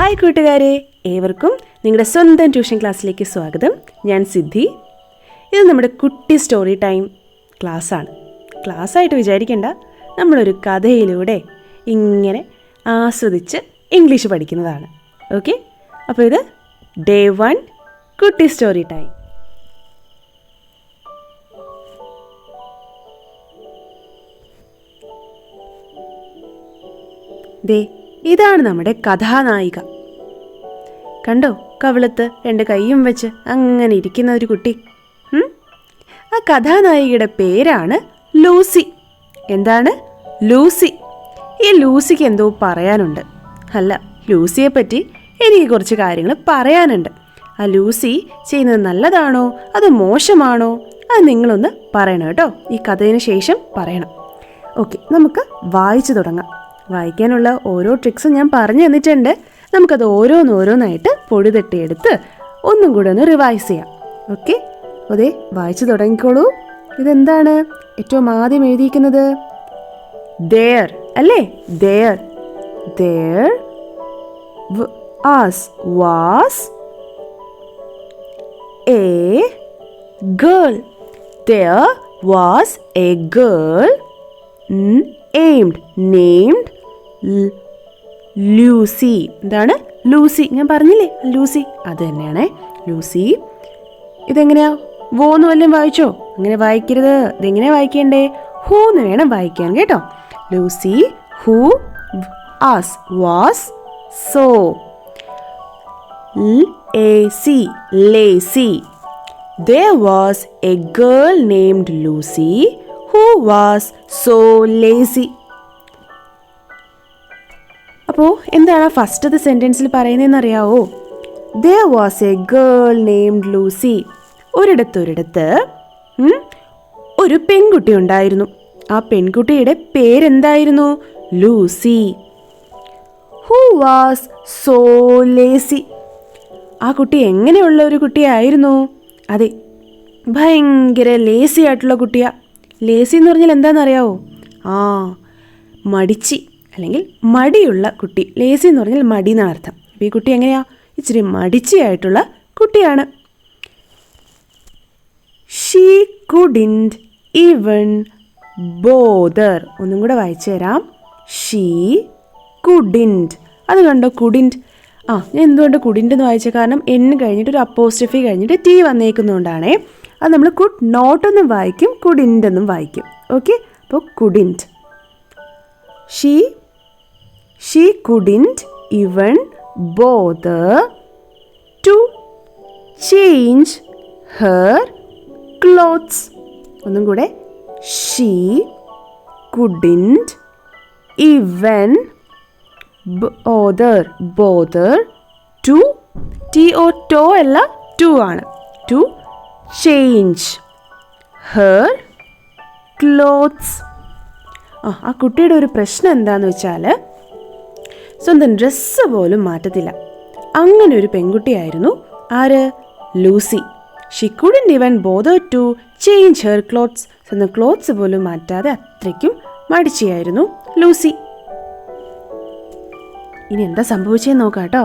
Hi കൂട്ടുകാരെ, ഏവർക്കും നിങ്ങളുടെ സ്വന്തം ട്യൂഷൻ ക്ലാസ്സിലേക്ക് സ്വാഗതം. ഞാൻ സിദ്ധി. ഇത് നമ്മുടെ കുട്ടി സ്റ്റോറി ടൈം ക്ലാസ്സാണ്. ക്ലാസ്സായിട്ട് വിചാരിക്കേണ്ട, നമ്മളൊരു കഥയിലൂടെ ഇങ്ങനെ ആസ്വദിച്ച് ഇംഗ്ലീഷ് പഠിക്കുന്നതാണ്. ഓക്കെ, അപ്പോൾ ഇത് ഡേ 1 കുട്ടി സ്റ്റോറി ടൈം. ഇതാണ് നമ്മുടെ കഥാനായിക. കണ്ടോ, കവിളത്ത് 2 കൈയും വെച്ച് അങ്ങനെ ഇരിക്കുന്ന ഒരു കുട്ടി. ആ കഥാനായികയുടെ പേരാണ് ലൂസി. എന്താണ്? ലൂസി. ഈ ലൂസിക്ക് എന്തോ പറയാനുണ്ട്. അല്ല, ലൂസിയെ പറ്റി എനിക്ക് കുറച്ച് കാര്യങ്ങൾ പറയാനുണ്ട്. ആ ലൂസി ചെയ്യുന്നത് നല്ലതാണോ അത് മോശമാണോ അത് നിങ്ങളൊന്ന് പറയണം കേട്ടോ. ഈ കഥയിന് ശേഷം പറയണം. ഓക്കെ, നമുക്ക് വായിച്ചു തുടങ്ങാം. വായിക്കാനുള്ള ഓരോ ട്രിക്സും ഞാൻ പറഞ്ഞു തന്നിട്ടുണ്ട്. നമുക്കത് ഓരോന്നായിട്ട് പൊടി തട്ടിയെടുത്ത് ഒന്നും കൂടെ ഒന്ന് റിവൈസ് ചെയ്യാം. ഓക്കെ, അതെ, വായിച്ചു തുടങ്ങിക്കോളൂ. ഇതെന്താണ് ഏറ്റവും ആദ്യം എഴുതിയിരിക്കുന്നത്? there അല്ലേ? there was a girl. There was a girl named Lucy. എന്താണ്? ലൂസി. ഞാൻ പറഞ്ഞില്ലേ ലൂസി, അത് തന്നെയാണ് ലൂസി. ഇതെങ്ങനെയാ? വോന്ന് വല്ലതും വായിച്ചോ? അങ്ങനെ വായിക്കരുത്. ഇതെങ്ങനെയാ വായിക്കേണ്ടേ? ഹൂന്ന് വേണം വായിക്കാൻ കേട്ടോ. Lucy who as was so lazy. There was a girl named Lucy who was so lazy. അപ്പോൾ എന്താണ് ഫസ്റ്റത്തെ സെൻറ്റൻസിൽ പറയുന്നതെന്ന് അറിയാവോ? There was a girl named Lucy. ഒരിടത്ത് ഒരു പെൺകുട്ടി ഉണ്ടായിരുന്നു. ആ പെൺകുട്ടിയുടെ പേരെന്തായിരുന്നു? Lucy. Who was so lazy. ആ കുട്ടി എങ്ങനെയുള്ള ഒരു കുട്ടിയായിരുന്നു? അതെ, ഭയങ്കര ലേസി ആയിട്ടുള്ള കുട്ടിയാ. ലേസി എന്ന് പറഞ്ഞാൽ എന്താണെന്നറിയാവോ? മടിച്ചി അല്ലെങ്കിൽ മടിയുള്ള കുട്ടി. ലേസി എന്ന് പറഞ്ഞാൽ മടി എന്നാണ് അർത്ഥം. അപ്പോൾ ഈ കുട്ടി എങ്ങനെയാ? ഇച്ചിരി മടിച്ചിയായിട്ടുള്ള കുട്ടിയാണ്. She couldn't even bother. ഒന്നും കൂടെ വായിച്ചു തരാം. She couldn't. അത് കണ്ടോ, couldn't. ഞാൻ എന്തുകൊണ്ട് couldn't എന്ന് വായിച്ച കാരണം N കഴിഞ്ഞിട്ട് ഒരു അപ്പോസ്ട്രഫി കഴിഞ്ഞിട്ട് T വന്നേക്കുന്നതുകൊണ്ടാണേ. അത് നമ്മൾ could not എന്നും വായിക്കും, couldn't എന്നും വായിക്കും. ഓക്കെ, അപ്പോൾ couldn't. She couldn't even bother to change her clothes. ഒന്നും കൂടെ. She couldn't even bother to to അല്ല to ആണ്. To change her clothes. ആ കുട്ടിയുടെ ഒരു പ്രശ്നം എന്താന്ന് വെച്ചാൽ സ്വന്തം ഡ്രസ്സ് പോലും മാറ്റത്തില്ല. അങ്ങനെ ഒരു പെൺകുട്ടിയായിരുന്നു ആര്? Lucy. She couldn't even bother to change her clothes. സ്വന്തം ക്ലോത്ത്സ് പോലും മാറ്റാതെ അത്രയ്ക്കും മടിച്ചിയായിരുന്നു ലൂസി. ഇനി എന്താ സംഭവിച്ചതെന്ന് നോക്കാം കേട്ടോ.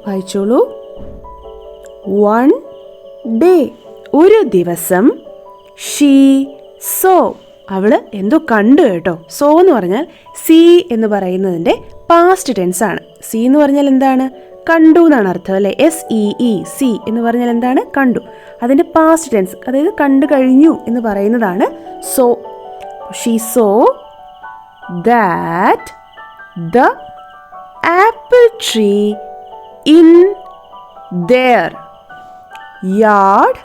വായിച്ചോളൂ. one day, ഒരു ദിവസം, ഷീ സോ, അവള് എന്തോ കണ്ടു കേട്ടോ. സോ എന്ന് പറഞ്ഞാൽ സീ എന്ന് പറയുന്നതിൻ്റെ പാസ്റ്റ് ടെൻസ് ആണ്. സീ എന്ന് പറഞ്ഞാൽ എന്താണ്? കണ്ടു എന്നാണ് അർത്ഥം അല്ലേ? SEE എന്ന് പറഞ്ഞാൽ എന്താണ്? കണ്ടു. അതിൻ്റെ പാസ്റ്റ് ടെൻസ്, അതായത് കണ്ടു കഴിഞ്ഞു എന്ന് പറയുന്നതാണ് so. She so that the apple tree in their yard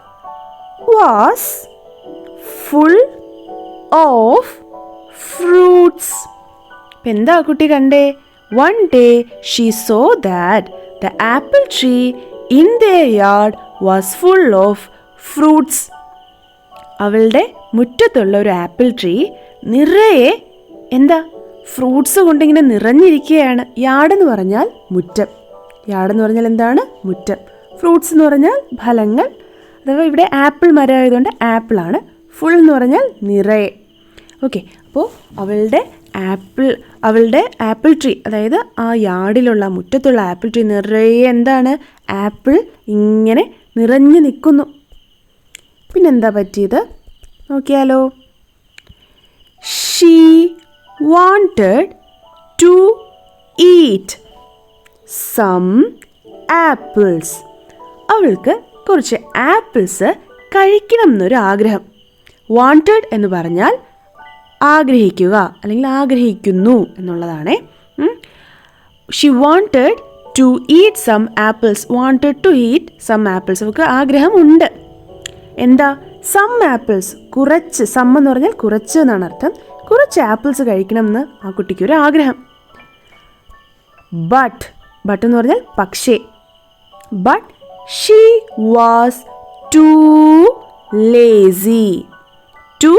was full of fruits. എന്താ കുട്ടി കണ്ടേ? One day she saw that the apple tree in their yard was full of fruits. അവളുടെ മുറ്റത്തുള്ള ഒരു ആപ്പിൾ ട്രീ നിറയെ എന്താ fruits കൊണ്ടിങ്ങനെ നിറഞ്ഞിരിക്കുകയാണ്. Yard എന്ന് പറഞ്ഞാൽ മുറ്റം. യാർഡ് എന്ന് പറഞ്ഞാൽ എന്താണ്? മുറ്റം. ഫ്രൂട്ട്സ് എന്ന് പറഞ്ഞാൽ ഫലങ്ങൾ. അഥവാ ഇവിടെ ആപ്പിൾ മരം ആയതുകൊണ്ട് ആപ്പിളാണ്. ഫുൾ എന്ന് പറഞ്ഞാൽ നിറയെ. ഓക്കെ, അപ്പോൾ അവളുടെ ആപ്പിൾ ട്രീ, അതായത് ആ യാർഡിലുള്ള മുറ്റത്തുള്ള ആപ്പിൾ ട്രീ നിറയെ എന്താണ്, ആപ്പിൾ ഇങ്ങനെ നിറഞ്ഞു നിൽക്കുന്നു. പിന്നെന്താ പറ്റിയത് നോക്കിയാലോ. She wanted to eat some apples. അവൾക്ക് കുറച്ച് ആപ്പിൾസ് കഴിക്കണം എന്നൊരു ആഗ്രഹം. വാണ്ടഡ് എന്ന് പറഞ്ഞാൽ ആഗ്രഹിക്കുക അല്ലെങ്കിൽ ആഗ്രഹിക്കുന്നു എന്നുള്ളതാണ്. She wanted to eat some apples. Wanted to eat some apples. അവൾക്ക് ആഗ്രഹമുണ്ട്. എന്താ, സം ആപ്പിൾസ്, കുറച്ച്. സം എന്ന് പറഞ്ഞാൽ കുറച്ച് എന്നാണ് അർത്ഥം. കുറച്ച് ആപ്പിൾസ് കഴിക്കണം എന്ന് ആ കുട്ടിക്ക് ഒരു ആഗ്രഹം. ബട്ട് എന്ന് പറഞ്ഞാൽ പക്ഷേ. But she was too lazy to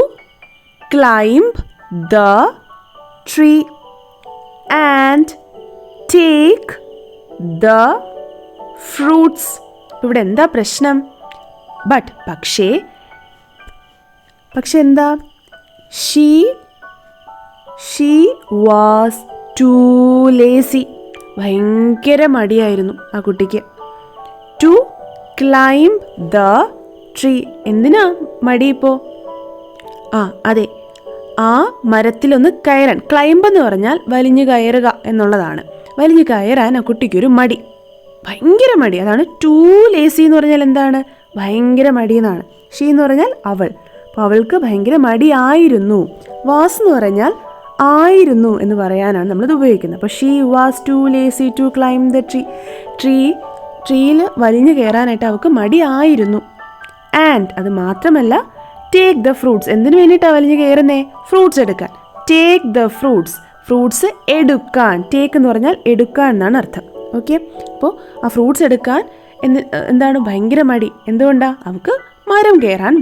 climb the tree and take the fruits. ഇവിടെ എന്താ പ്രശ്നം? പക്ഷേ എന്താ, ഷീ വാസ് ടു ലേസി. ഭയങ്കര മടിയായിരുന്നു ആ കുട്ടിക്ക്. To climb the tree. എന്തിനാ മടി ഇപ്പോൾ? അതെ, ആ മരത്തിലൊന്ന് കയറാൻ. ക്ലൈംബ് എന്ന് പറഞ്ഞാൽ വലിഞ്ഞു കയറുക എന്നുള്ളതാണ്. വലിഞ്ഞു കയറാൻ ആ കുട്ടിക്കൊരു മടി, ഭയങ്കര മടി. അതാണ് ടു ലേസി എന്ന് പറഞ്ഞാൽ എന്താണ്, ഭയങ്കര മടി എന്നാണ്. ഷീ എന്ന് പറഞ്ഞാൽ അവൾ. അപ്പോൾ അവൾക്ക് ഭയങ്കര മടിയായിരുന്നു. വാസ് എന്ന് പറഞ്ഞാൽ ആയിരുന്നു എന്ന് പറയാനാണ് നമ്മളിത് ഉപയോഗിക്കുന്നത്. അപ്പോൾ she was too lazy to climb the ട്രീയിൽ വലിഞ്ഞു കയറാനായിട്ട് അവൾക്ക് മടിയായിരുന്നു. ആൻഡ് അത് മാത്രമല്ല, ടേക്ക് ദ ഫ്രൂട്ട്സ്. എന്തിനു വേണ്ടിയിട്ടാണ് വലിഞ്ഞു കയറുന്നേ? ഫ്രൂട്ട്സ് എടുക്കാൻ. ടേക്ക് ദ ഫ്രൂട്ട്സ് എടുക്കാൻ. ടേക്ക് എന്ന് പറഞ്ഞാൽ എടുക്കാൻ എന്നാണ് അർത്ഥം. ഓക്കെ, അപ്പോൾ ആ ഫ്രൂട്ട്സ് എടുക്കാൻ എന്താണ് ഭയങ്കര മടി. എന്തുകൊണ്ടാണ്? അവൾക്ക് മരം കയറാൻ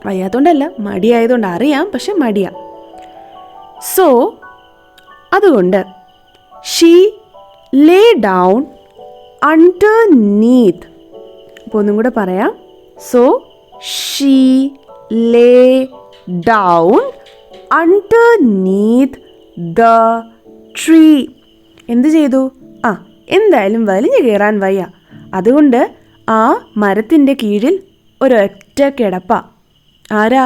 വയ്യാത്തോണ്ടല്ല, മടിയായതുകൊണ്ട്. അറിയാം, പക്ഷെ മടിയാ. സോ അതുകൊണ്ട് ഷീ ലേ ഡൗൺ അണ്ടർനീത്ത്. അപ്പോൾ ഒന്നും കൂടെ പറയാം. So she lay down underneath the tree. എന്ത് ചെയ്തു? എന്തായാലും വലിഞ്ഞു കയറാൻ വയ്യ. അതുകൊണ്ട് ആ മരത്തിൻ്റെ കീഴിൽ ഒരൊറ്റ കിടപ്പ. ആരാ?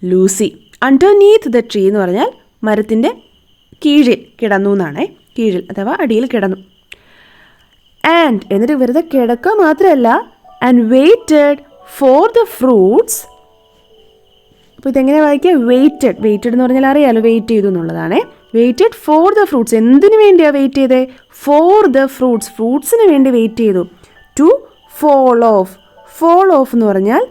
ലൂസി. അണ്ടർനീത്ത് ദ ട്രീ എന്ന് പറഞ്ഞാൽ മരത്തിൻ്റെ കീഴിൽ കിടന്നു എന്നാണേ. കീഴിൽ അഥവാ അടിയിൽ കിടന്നു. ആൻഡ് എന്നിട്ട് വെറുതെ കിടക്കുക മാത്രമല്ല, and weighted for the fruits. അപ്പോൾ ഇതെങ്ങനെ വായിക്കുക? വെയിറ്റഡ് എന്ന് പറഞ്ഞാൽ അറിയാലോ, വെയിറ്റ് ചെയ്തു എന്നുള്ളതാണ്. Weighted for the fruits. എന്തിനു വേണ്ടിയാണ് വെയിറ്റ് ചെയ്തേ? ഫോർ ദ ഫ്രൂട്ട്സിന് വേണ്ടി വെയിറ്റ് ചെയ്തു. ടു ഫോൾ ഓഫ് എന്ന് പറഞ്ഞാൽ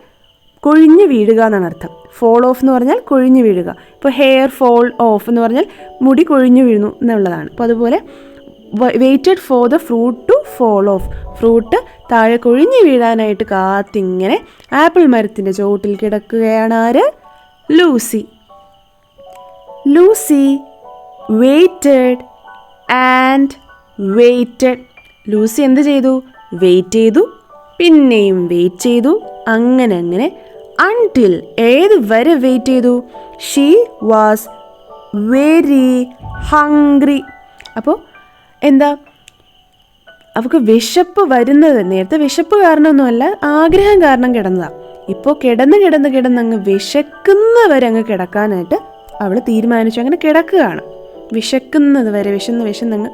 കൊഴിഞ്ഞു വീഴുക എന്നാണ് അർത്ഥം. ഫോൾ ഓഫ് എന്ന് പറഞ്ഞാൽ കൊഴിഞ്ഞു വീഴുക. ഇപ്പോൾ ഹെയർ ഫോൾ ഓഫ് എന്ന് പറഞ്ഞാൽ മുടി കൊഴിഞ്ഞു വീഴുന്നു എന്നുള്ളതാണ്. അപ്പോൾ അതുപോലെ waited for the fruit to fall off. Fruit താഴെ കൊഴിഞ്ഞു വീഴാനായിട്ട് കാത്തിങ്ങനെ ആപ്പിൾ മരത്തിൻ്റെ ചോട്ടിൽ കിടക്കുകയാണ് ആര്? Lucy. Waited and waited. Lucy എന്ത് ചെയ്തു? വെയിറ്റ് ചെയ്തു, പിന്നെയും വെയിറ്റ് ചെയ്തു, അങ്ങനെ അൺടിൽ. ഏത് വരെ വെയിറ്റ് ചെയ്തു? She was very hungry. അപ്പോൾ എന്താ, അവൾക്ക് വിശപ്പ് വരുന്നത് നേരത്തെ വിശപ്പ് കാരണമൊന്നുമല്ല, ആഗ്രഹം കാരണം കിടന്നതാണ്. ഇപ്പോൾ കിടന്ന് അങ്ങ് വിശക്കുന്നവരെ അങ്ങ് കിടക്കാനായിട്ട് അവൾ തീരുമാനിച്ചു. അങ്ങനെ കിടക്കുകയാണ്. വിശക്കുന്നത് വരെ വിശന്നങ്ങ്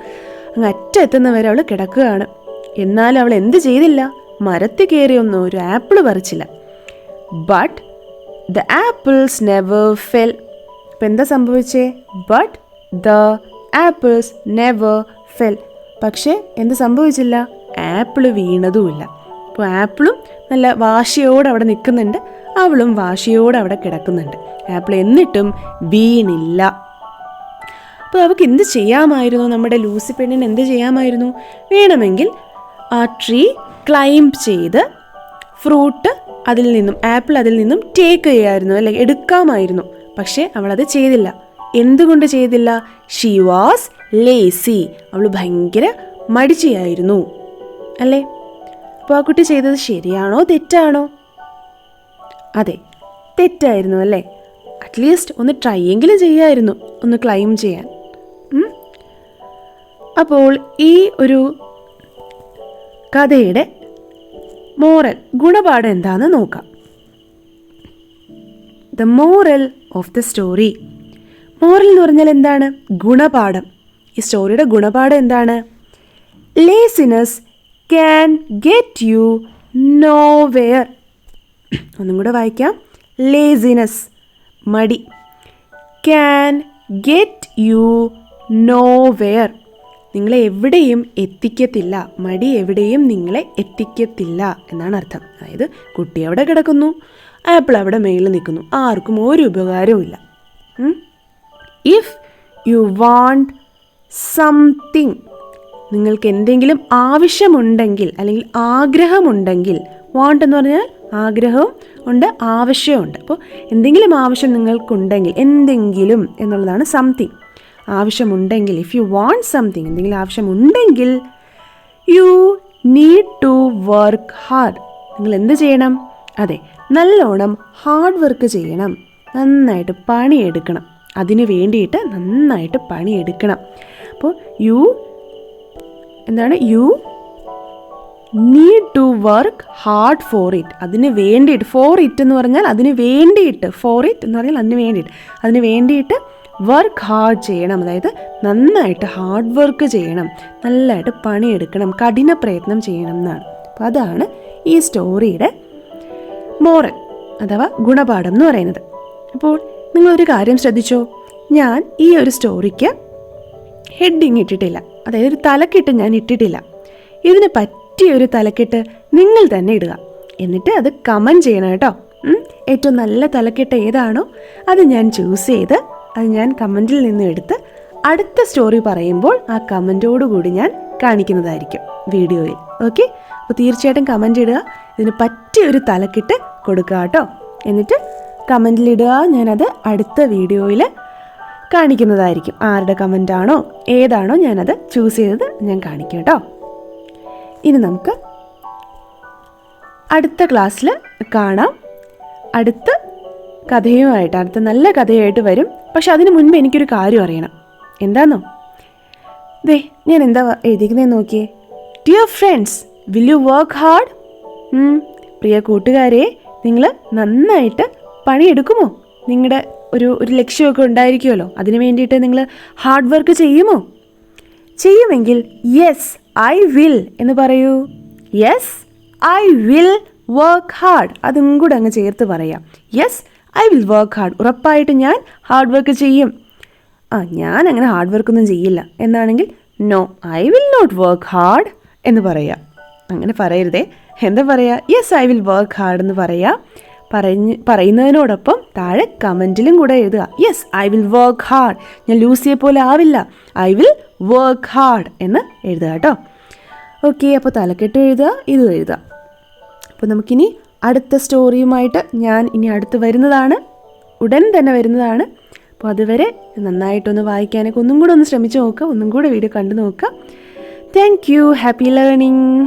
അറ്റെത്തുന്നവരെ അവൾ കിടക്കുകയാണ്. എന്നാൽ അവൾ എന്ത് ചെയ്തില്ല? മരത്തിൽ കയറിയൊന്നും ഒരു ആപ്പിൾ പറിച്ചില്ല. But the apples never fell. അപ്പം എന്താ സംഭവിച്ചേ? But the apples never fell. പക്ഷേ എന്ത് സംഭവിച്ചില്ല? ആപ്പിൾ വീണതുമില്ല. അപ്പോൾ ആപ്പിളും നല്ല വാശിയോടെ അവിടെ നിൽക്കുന്നുണ്ട്, അവളും വാശിയോടെ അവിടെ കിടക്കുന്നുണ്ട്. ആപ്പിൾ എന്നിട്ടും വീണില്ല. അപ്പോൾ അവൾക്ക് എന്ത് ചെയ്യാമായിരുന്നു? നമ്മുടെ ലൂസി പെണ്ണിന് എന്ത് ചെയ്യാമായിരുന്നു? വേണമെങ്കിൽ ആ ട്രീ ക്ലൈംബ് ചെയ്ത് ഫ്രൂട്ട് ആപ്പിൾ അതിൽ നിന്നും ടേക്ക് ചെയ്യാമായിരുന്നു, അല്ലെ എടുക്കാമായിരുന്നു. പക്ഷേ അവളത് ചെയ്തില്ല. എന്തുകൊണ്ട് ചെയ്തില്ല? She was lazy. അവൾ ഭയങ്കര മടിച്ചിയായിരുന്നു, അല്ലേ? അപ്പോൾ ആ കുട്ടി ചെയ്തത് ശരിയാണോ തെറ്റാണോ? അതെ, തെറ്റായിരുന്നു, അല്ലേ? അറ്റ്ലീസ്റ്റ് ഒന്ന് ട്രൈയെങ്കിലും ചെയ്യാമായിരുന്നു, ഒന്ന് ക്ലൈം ചെയ്യാൻ. അപ്പോൾ ഈ ഒരു കഥയുടെ മോറൽ, ഗുണപാഠം എന്താണെന്ന് നോക്കാം. The moral of the story. Moral എന്ന് പറഞ്ഞാൽ എന്താണ്? ഗുണപാഠം. ഈ സ്റ്റോറിയുടെ ഗുണപാഠം എന്താണ്? Laziness can get you nowhere. ഒന്നും കൂടെ വായിക്കാം. ലേസിനെസ്, മടി, ക്യാൻ ഗെറ്റ് യു നോവെയർ, നിങ്ങളെ എവിടെയും എത്തിക്കത്തില്ല. മടി എവിടെയും നിങ്ങളെ എത്തിക്കത്തില്ല എന്നാണ് അർത്ഥം. അതായത് കുട്ടി അവിടെ കിടക്കുന്നു, ആപ്പിൾ അവിടെ മേളിൽ നിൽക്കുന്നു, ആർക്കും ഒരു ഉപകാരവും ഇല്ല. ഇഫ് യു വാണ്ട് സംതിങ്, നിങ്ങൾക്ക് എന്തെങ്കിലും ആവശ്യമുണ്ടെങ്കിൽ അല്ലെങ്കിൽ ആഗ്രഹമുണ്ടെങ്കിൽ, വാണ്ട് എന്ന് പറഞ്ഞാൽ ആഗ്രഹവും ഉണ്ട്, ആവശ്യമുണ്ട്. അപ്പോൾ എന്തെങ്കിലും ആവശ്യം നിങ്ങൾക്കുണ്ടെങ്കിൽ, എന്തെങ്കിലും എന്നുള്ളതാണ് സംതിങ്. ആവശ്യമുണ്ടെങ്കിൽ, ഇഫ് യു വാണ്ട് സംതിങ്, എന്തെങ്കിലും ആവശ്യമുണ്ടെങ്കിൽ, you need to work hard, നിങ്ങൾ എന്ത് ചെയ്യണം? അതെ, നല്ലോണം ഹാർഡ് വർക്ക് ചെയ്യണം, നന്നായിട്ട് പണിയെടുക്കണം. അതിന് വേണ്ടിയിട്ട് നന്നായിട്ട് പണിയെടുക്കണം. അപ്പോൾ you need to work hard for it, അതിന് വേണ്ടിയിട്ട്. ഫോർ ഇറ്റ് എന്ന് പറഞ്ഞാൽ അതിന് വേണ്ടിയിട്ട്, ഫോർ ഇറ്റ് എന്ന് പറഞ്ഞാൽ അതിന് വേണ്ടിയിട്ട് വർക്ക് ഹാർഡ് ചെയ്യണം. അതായത് നന്നായിട്ട് ഹാർഡ് വർക്ക് ചെയ്യണം, നല്ലതായിട്ട് പണിയെടുക്കണം, കഠിന പ്രയത്നം ചെയ്യണം എന്നാണ്. അപ്പോൾ അതാണ് ഈ സ്റ്റോറിയുടെ മോറൽ അഥവാ ഗുണപാഠം എന്ന് പറയുന്നത്. അപ്പോൾ നിങ്ങളൊരു കാര്യം ശ്രദ്ധിച്ചോ, ഞാൻ ഈ ഒരു സ്റ്റോറിക്ക് ഹെഡിങ് ഇട്ടിട്ടില്ല, അതായത് ഒരു തലക്കെട്ട് ഞാൻ ഇട്ടിട്ടില്ല. ഇതിന് പറ്റിയൊരു തലക്കെട്ട് നിങ്ങൾ തന്നെ ഇടുക, എന്നിട്ട് അത് കമൻറ്റ് ചെയ്യണം കേട്ടോ. ഏറ്റവും നല്ല തലക്കെട്ട് ഏതാണോ അത് ഞാൻ ചൂസ് ചെയ്ത് അത് ഞാൻ കമൻറ്റിൽ നിന്നും എടുത്ത് അടുത്ത സ്റ്റോറി പറയുമ്പോൾ ആ കമൻറ്റോടുകൂടി ഞാൻ കാണിക്കുന്നതായിരിക്കും വീഡിയോയിൽ. ഓക്കെ, അപ്പോൾ തീർച്ചയായിട്ടും കമൻറ്റ് ഇടുക, ഇതിന് പറ്റിയൊരു തലക്കെട്ട് കൊടുക്കുക കേട്ടോ. എന്നിട്ട് കമൻറ്റിലിടുക, ഞാനത് അടുത്ത വീഡിയോയിൽ കാണിക്കുന്നതായിരിക്കും. ആരുടെ കമൻറ്റാണോ ഏതാണോ ഞാനത് ചൂസ് ചെയ്തത് ഞാൻ കാണിക്കും കേട്ടോ. ഇനി നമുക്ക് അടുത്ത ക്ലാസ്സിൽ കാണാം. അടുത്ത കഥയുമായിട്ട്, അടുത്ത നല്ല കഥയായിട്ട് വരും. പക്ഷെ അതിന് മുൻപ് എനിക്കൊരു കാര്യം അറിയണം. എന്താണെന്നോ? ദേ, ഞാൻ എന്താ എഴുതിക്കുന്നതെന്ന് നോക്കിയേ. Dear friends, will you work hard? പ്രിയ കൂട്ടുകാരെ, നിങ്ങൾ നന്നായിട്ട് പണിയെടുക്കുമോ? നിങ്ങളുടെ ഒരു ലക്ഷ്യമൊക്കെ ഉണ്ടായിരിക്കുമല്ലോ, അതിന് വേണ്ടിയിട്ട് നിങ്ങൾ ഹാർഡ് വർക്ക് ചെയ്യുമോ? ചെയ്യുമെങ്കിൽ യെസ് ഐ വിൽ എന്ന് പറയൂ. Yes I will work hard, അതും കൂടെ അങ്ങ് ചേർത്ത് പറയാം. Yes I will work hard, ഉറപ്പായിട്ട് ഞാൻ ഹാർഡ് വർക്ക് ചെയ്യും. ഞാൻ അങ്ങനെ ഹാർഡ് വർക്കൊന്നും ചെയ്യില്ല എന്നാണെങ്കിൽ no I will not work hard എന്ന് പറയാം. അങ്ങനെ പറയരുതേ. എന്താ പറയുക? Yes I will work hard എന്ന് പറയാം. പറയുന്നതിനോടൊപ്പം താഴെ കമൻറ്റിലും കൂടെ എഴുതുക, yes I will work hard, ഞാൻ ലൂസിയെ പോലെ ആവില്ല, ഐ വിൽ വർക്ക് ഹാർഡ് എന്ന് എഴുതുക കേട്ടോ. ഓക്കെ, അപ്പോൾ തലക്കെട്ട് എഴുതുക, ഇതും എഴുതുക. അപ്പോൾ നമുക്കിനി അടുത്ത സ്റ്റോറിയുമായിട്ട് ഞാൻ ഇനി അടുത്ത് വരുന്നതാണ്, ഉടൻ തന്നെ വരുന്നതാണ്. അപ്പോൾ അതുവരെ നന്നായിട്ടൊന്ന് വായിക്കാനൊക്കെ ഒന്നും കൂടെ ഒന്ന് ശ്രമിച്ച് നോക്കുക, ഒന്നും കൂടെ വീഡിയോ കണ്ടു നോക്കുക. Thank you. Happy learning.